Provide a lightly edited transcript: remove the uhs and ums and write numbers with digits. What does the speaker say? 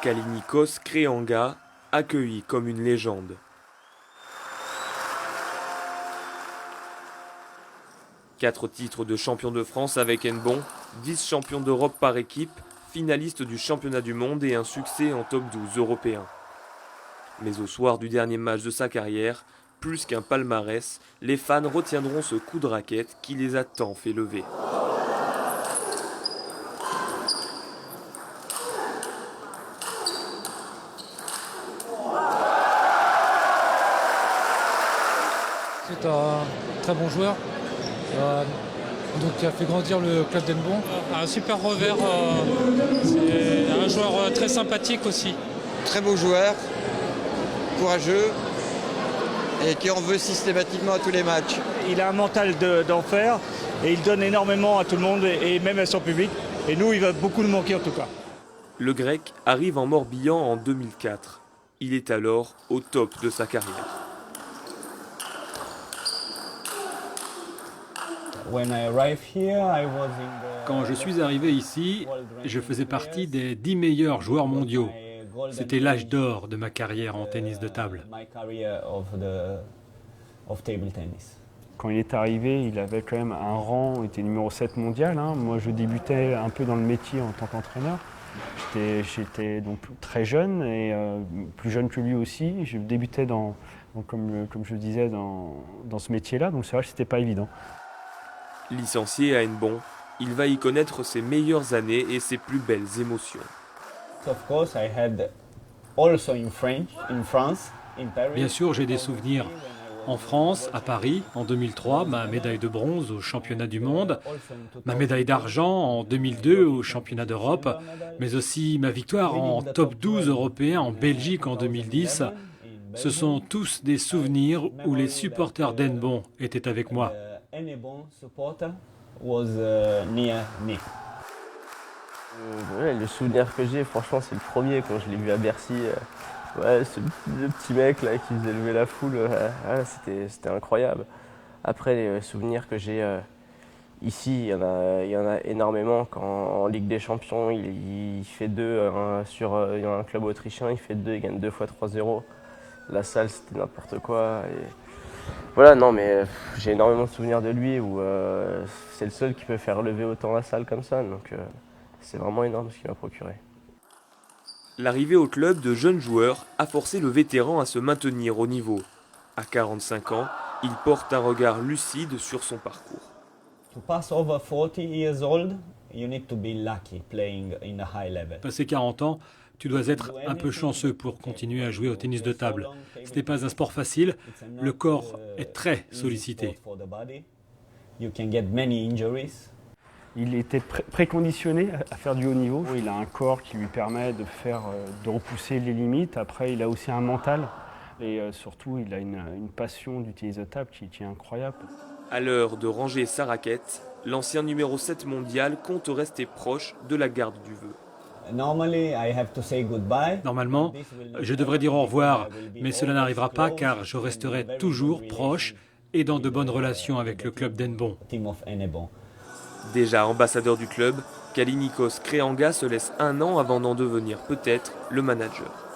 Kallinikos Kreanga, accueilli comme une légende. Quatre titres de champion de France avec Nbon, vice-champion d'Europe par équipe, finaliste du championnat du monde et un succès en top 12 européen. Mais au soir du dernier match de sa carrière, plus qu'un palmarès, les fans retiendront ce coup de raquette qui les a tant fait lever. C'est un très bon joueur, donc qui a fait grandir le club d'Nbon. Un super revers, c'est un joueur très sympathique aussi. Très beau joueur, courageux et qui en veut systématiquement à tous les matchs. Il a un mental d'enfer et il donne énormément à tout le monde et même à son public. Et nous, il va beaucoup nous manquer en tout cas. Le Grec arrive en Morbihan en 2004. Il est alors au top de sa carrière. Quand je suis arrivé ici, je faisais partie des 10 meilleurs joueurs mondiaux. C'était l'âge d'or de ma carrière en tennis de table. Quand il est arrivé, il avait quand même un rang, il était numéro 7 mondial. Moi, je débutais un peu dans le métier en tant qu'entraîneur. J'étais donc très jeune et plus jeune que lui aussi. Je débutais comme je le disais, dans ce métier-là, donc c'est vrai que c'était pas évident. Licencié à Nbon, il va y connaître ses meilleures années et ses plus belles émotions. Bien sûr, j'ai des souvenirs. En France, à Paris, en 2003, ma médaille de bronze au championnat du monde, ma médaille d'argent en 2002 au championnat d'Europe, mais aussi ma victoire en top 12 européen en Belgique en 2010. Ce sont tous des souvenirs où les supporters d'Nbon étaient avec moi. Le souvenir que j'ai, franchement, c'est le premier quand je l'ai vu à Bercy. Le petit mec là qui faisait lever la foule, c'était incroyable. Après, les souvenirs que j'ai ici, il y en a énormément. Quand en Ligue des Champions, il fait 2 il y a un club autrichien, il fait 2, il gagne 2 fois 3-0. La salle, c'était n'importe quoi. Et voilà, non, mais j'ai énormément de souvenirs de lui où c'est le seul qui peut faire lever autant la salle comme ça. Donc c'est vraiment énorme ce qu'il m'a procuré. L'arrivée au club de jeunes joueurs a forcé le vétéran à se maintenir au niveau. À 45 ans, il porte un regard lucide sur son parcours. Passé 40 ans, tu dois être un peu chanceux pour continuer à jouer au tennis de table. Ce n'est pas un sport facile, le corps est très sollicité. Il était préconditionné à faire du haut niveau. Il a un corps qui lui permet de repousser les limites. Après, il a aussi un mental et surtout, il a une passion du tennis de table qui est incroyable. À l'heure de ranger sa raquette, l'ancien numéro 7 mondial compte rester proche de la garde du vœu. Normalement, je devrais dire au revoir, mais cela n'arrivera pas car je resterai toujours proche et dans de bonnes relations avec le club d'Nbon. Déjà ambassadeur du club, Kallinikos Kreanga se laisse un an avant d'en devenir peut-être le manager.